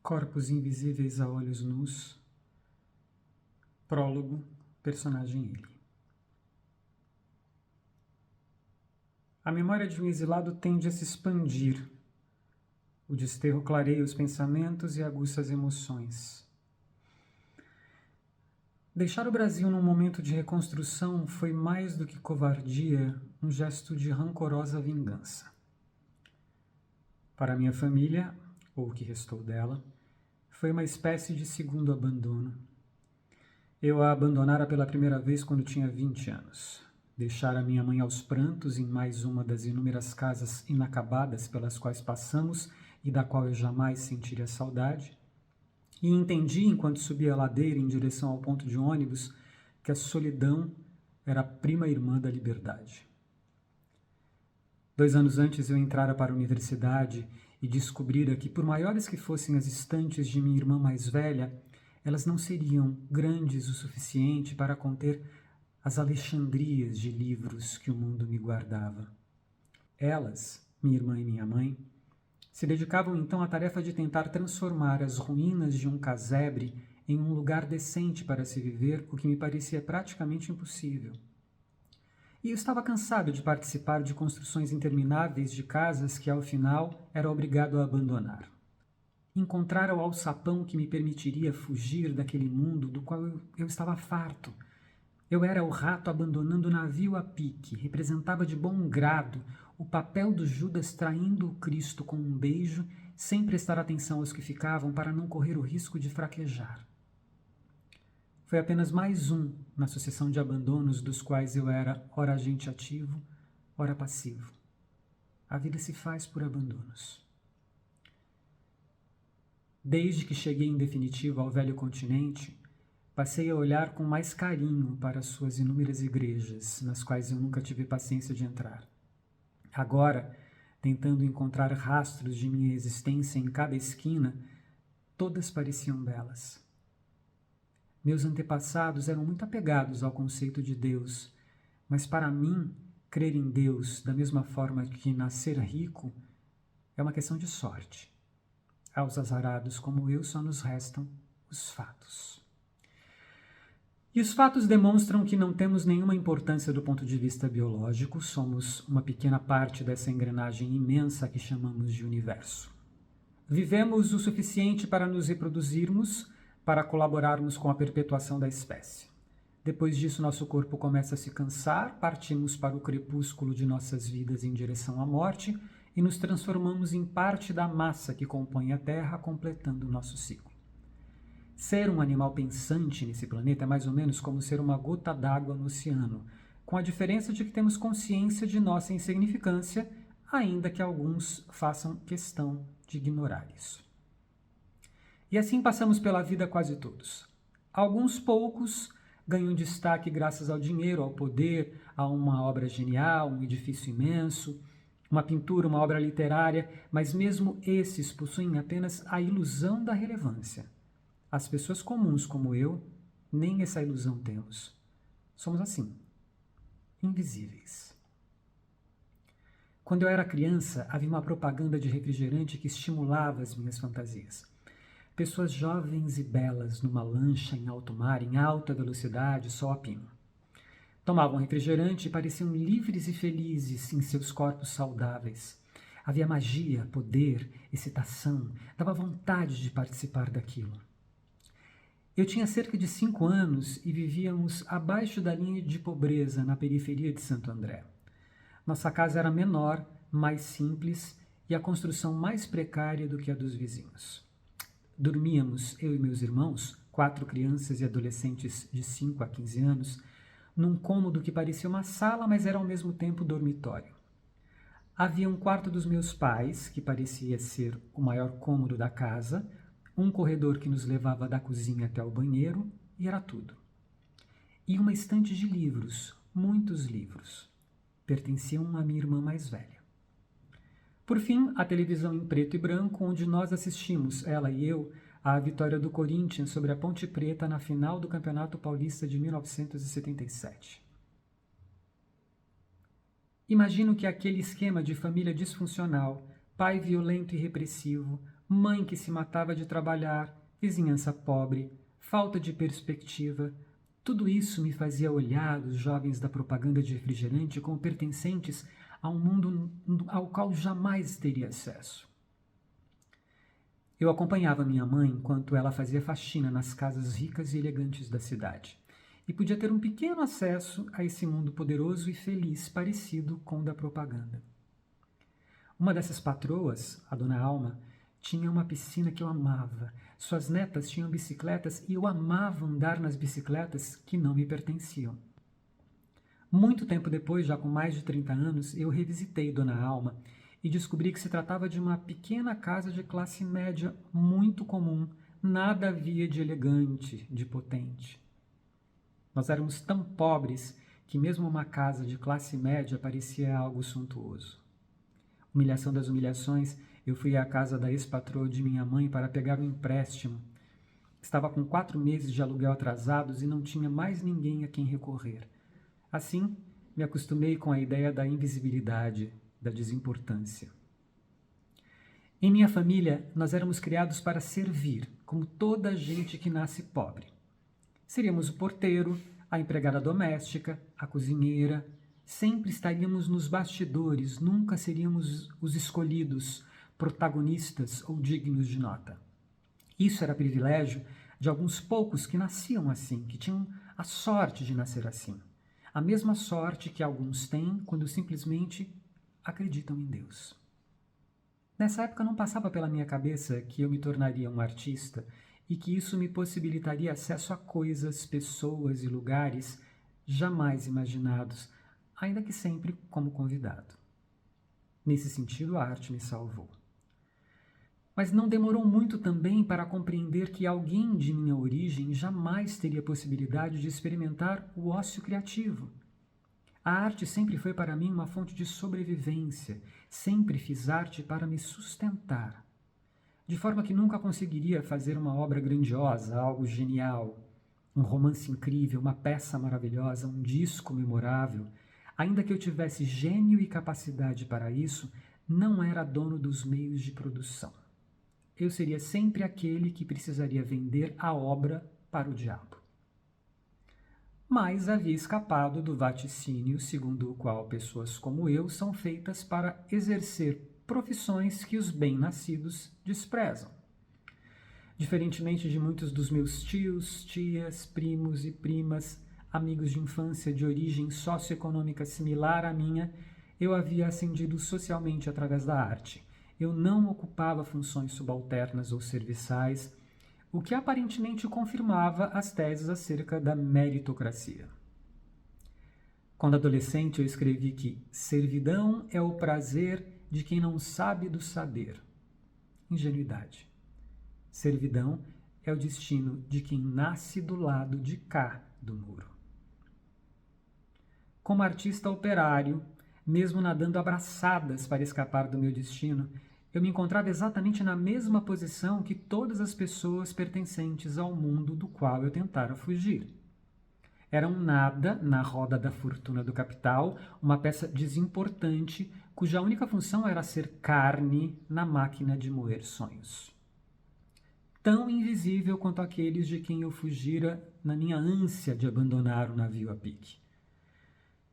Corpos invisíveis a olhos nus. Prólogo, personagem ele. A memória de um exilado tende a se expandir. O desterro clareia os pensamentos e aguça as emoções. Deixar o Brasil num momento de reconstrução foi mais do que covardia, um gesto de rancorosa vingança. Para minha família, ou o que restou dela, foi uma espécie de segundo abandono. Eu a abandonara pela primeira vez quando tinha 20 anos. Deixara minha mãe aos prantos em mais uma das inúmeras casas inacabadas pelas quais passamos e da qual eu jamais sentiria saudade. E entendi, enquanto subia a ladeira em direção ao ponto de ônibus, que a solidão era a prima irmã da liberdade. 2 anos antes eu entrara para a universidade e descobrira que, por maiores que fossem as estantes de minha irmã mais velha, elas não seriam grandes o suficiente para conter as alexandrias de livros que o mundo me guardava. Elas, minha irmã e minha mãe, se dedicavam então à tarefa de tentar transformar as ruínas de um casebre em um lugar decente para se viver, o que me parecia praticamente impossível. E eu estava cansado de participar de construções intermináveis de casas que, ao final, era obrigado a abandonar. Encontrara o alçapão que me permitiria fugir daquele mundo do qual eu estava farto. Eu era o rato abandonando o navio a pique, representava de bom grado o papel do Judas traindo o Cristo com um beijo, sem prestar atenção aos que ficavam para não correr o risco de fraquejar. Foi apenas mais um na sucessão de abandonos dos quais eu era ora agente ativo, ora passivo. A vida se faz por abandonos. Desde que cheguei em definitivo ao velho continente, passei a olhar com mais carinho para as suas inúmeras igrejas, nas quais eu nunca tive paciência de entrar. Agora, tentando encontrar rastros de minha existência em cada esquina, todas pareciam belas. Meus antepassados eram muito apegados ao conceito de Deus, mas para mim, crer em Deus da mesma forma que nascer rico é uma questão de sorte. Aos azarados como eu só nos restam os fatos. E os fatos demonstram que não temos nenhuma importância do ponto de vista biológico, somos uma pequena parte dessa engrenagem imensa que chamamos de universo. Vivemos o suficiente para nos reproduzirmos, para colaborarmos com a perpetuação da espécie. Depois disso, nosso corpo começa a se cansar, partimos para o crepúsculo de nossas vidas em direção à morte e nos transformamos em parte da massa que compõe a Terra, completando o nosso ciclo. Ser um animal pensante nesse planeta é mais ou menos como ser uma gota d'água no oceano, com a diferença de que temos consciência de nossa insignificância, ainda que alguns façam questão de ignorar isso. E assim passamos pela vida quase todos. Alguns poucos ganham destaque graças ao dinheiro, ao poder, a uma obra genial, um edifício imenso, uma pintura, uma obra literária, mas mesmo esses possuem apenas a ilusão da relevância. As pessoas comuns como eu, nem essa ilusão temos. Somos assim, invisíveis. Quando eu era criança, havia uma propaganda de refrigerante que estimulava as minhas fantasias. Pessoas jovens e belas numa lancha em alto mar, em alta velocidade, sol a pino. Tomavam refrigerante e pareciam livres e felizes em seus corpos saudáveis. Havia magia, poder, excitação, dava vontade de participar daquilo. Eu tinha cerca de 5 anos e vivíamos abaixo da linha de pobreza, na periferia de Santo André. Nossa casa era menor, mais simples e a construção mais precária do que a dos vizinhos. Dormíamos, eu e meus irmãos, 4 crianças e adolescentes de 5 a 15 anos, num cômodo que parecia uma sala, mas era ao mesmo tempo dormitório. Havia um quarto dos meus pais, que parecia ser o maior cômodo da casa, um corredor que nos levava da cozinha até o banheiro, e era tudo. E uma estante de livros, muitos livros. Pertenciam à minha irmã mais velha. Por fim, a televisão em preto e branco, onde nós assistimos, ela e eu, à vitória do Corinthians sobre a Ponte Preta na final do Campeonato Paulista de 1977. Imagino que aquele esquema de família disfuncional, pai violento e repressivo, mãe que se matava de trabalhar, vizinhança pobre, falta de perspectiva. Tudo isso me fazia olhar os jovens da propaganda de refrigerante como pertencentes a um mundo ao qual jamais teria acesso. Eu acompanhava minha mãe enquanto ela fazia faxina nas casas ricas e elegantes da cidade, e podia ter um pequeno acesso a esse mundo poderoso e feliz parecido com o da propaganda. Uma dessas patroas, a dona Alma, tinha uma piscina que eu amava. Suas netas tinham bicicletas e eu amava andar nas bicicletas que não me pertenciam. Muito tempo depois, já com mais de 30 anos, eu revisitei Dona Alma e descobri que se tratava de uma pequena casa de classe média muito comum, nada havia de elegante, de potente. Nós éramos tão pobres que mesmo uma casa de classe média parecia algo suntuoso. Humilhação das humilhações, eu fui à casa da ex-patroa de minha mãe para pegar um empréstimo. Estava com 4 meses de aluguel atrasados e não tinha mais ninguém a quem recorrer. Assim, me acostumei com a ideia da invisibilidade, da desimportância. Em minha família, nós éramos criados para servir, como toda gente que nasce pobre. Seríamos o porteiro, a empregada doméstica, a cozinheira. Sempre estaríamos nos bastidores, nunca seríamos os escolhidos, protagonistas ou dignos de nota. Isso era privilégio de alguns poucos que nasciam assim, que tinham a sorte de nascer assim. A mesma sorte que alguns têm quando simplesmente acreditam em Deus. Nessa época não passava pela minha cabeça que eu me tornaria um artista e que isso me possibilitaria acesso a coisas, pessoas e lugares jamais imaginados, ainda que sempre como convidado. Nesse sentido, a arte me salvou. Mas não demorou muito também para compreender que alguém de minha origem jamais teria possibilidade de experimentar o ócio criativo. A arte sempre foi para mim uma fonte de sobrevivência, sempre fiz arte para me sustentar. De forma que nunca conseguiria fazer uma obra grandiosa, algo genial, um romance incrível, uma peça maravilhosa, um disco memorável. Ainda que eu tivesse gênio e capacidade para isso, não era dono dos meios de produção. Eu seria sempre aquele que precisaria vender a obra para o diabo. Mas havia escapado do vaticínio segundo o qual pessoas como eu são feitas para exercer profissões que os bem-nascidos desprezam. Diferentemente de muitos dos meus tios, tias, primos e primas, amigos de infância de origem socioeconômica similar à minha, eu havia ascendido socialmente através da arte. Eu não ocupava funções subalternas ou serviçais, o que aparentemente confirmava as teses acerca da meritocracia. Quando adolescente, eu escrevi que servidão é o prazer de quem não sabe do saber. Ingenuidade. Servidão é o destino de quem nasce do lado de cá do muro. Como artista operário, mesmo nadando abraçadas para escapar do meu destino, eu me encontrava exatamente na mesma posição que todas as pessoas pertencentes ao mundo do qual eu tentara fugir. Era um nada na roda da fortuna do capital, uma peça desimportante, cuja única função era ser carne na máquina de moer sonhos. Tão invisível quanto aqueles de quem eu fugira na minha ânsia de abandonar o navio a pique.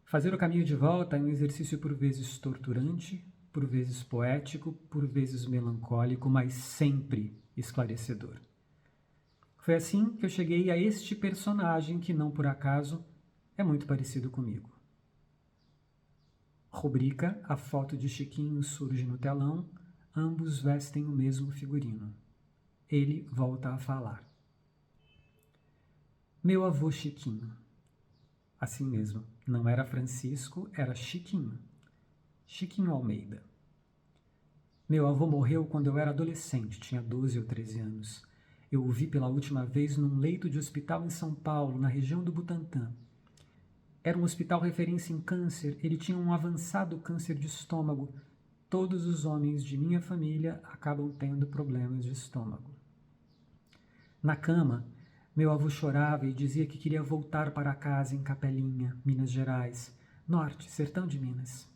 Fazer o caminho de volta é um exercício por vezes torturante, por vezes poético, por vezes melancólico, mas sempre esclarecedor. Foi assim que eu cheguei a este personagem que, não por acaso, é muito parecido comigo. Rubrica: a foto de Chiquinho surge no telão, ambos vestem o mesmo figurino. Ele volta a falar. Meu avô Chiquinho. Assim mesmo, não era Francisco, era Chiquinho. Chiquinho Almeida. Meu avô morreu quando eu era adolescente, tinha 12 ou 13 anos. Eu o vi pela última vez num leito de hospital em São Paulo, na região do Butantã. Era um hospital referência em câncer, ele tinha um avançado câncer de estômago. Todos os homens de minha família acabam tendo problemas de estômago. Na cama, meu avô chorava e dizia que queria voltar para casa em Capelinha, Minas Gerais, norte, sertão de Minas.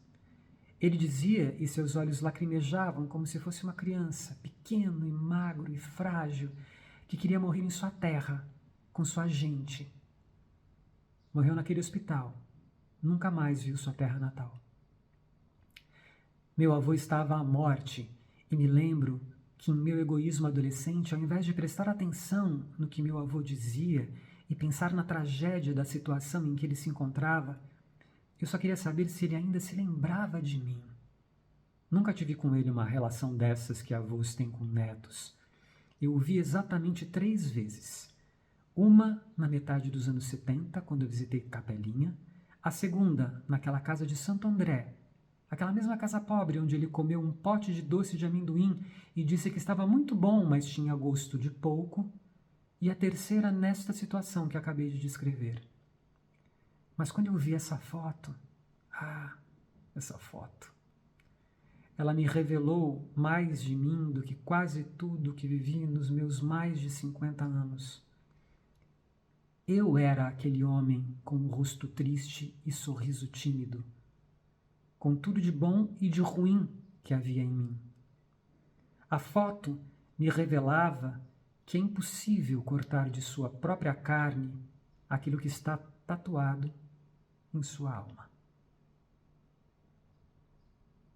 Ele dizia, e seus olhos lacrimejavam como se fosse uma criança, pequeno e magro e frágil, que queria morrer em sua terra, com sua gente. Morreu naquele hospital. Nunca mais viu sua terra natal. Meu avô estava à morte, e me lembro que, em meu egoísmo adolescente, ao invés de prestar atenção no que meu avô dizia e pensar na tragédia da situação em que ele se encontrava, eu só queria saber se ele ainda se lembrava de mim. Nunca tive com ele uma relação dessas que avós têm com netos. Eu o vi exatamente 3 vezes. Uma na metade dos anos 70, quando eu visitei Capelinha. A segunda, naquela casa de Santo André, aquela mesma casa pobre onde ele comeu um pote de doce de amendoim e disse que estava muito bom, mas tinha gosto de pouco. E a terceira nesta situação que acabei de descrever. Mas quando eu vi essa foto, essa foto, ela me revelou mais de mim do que quase tudo que vivi nos meus mais de 50 anos. Eu era aquele homem com o rosto triste e sorriso tímido, com tudo de bom e de ruim que havia em mim. A foto me revelava que é impossível cortar de sua própria carne aquilo que está tatuado em sua alma.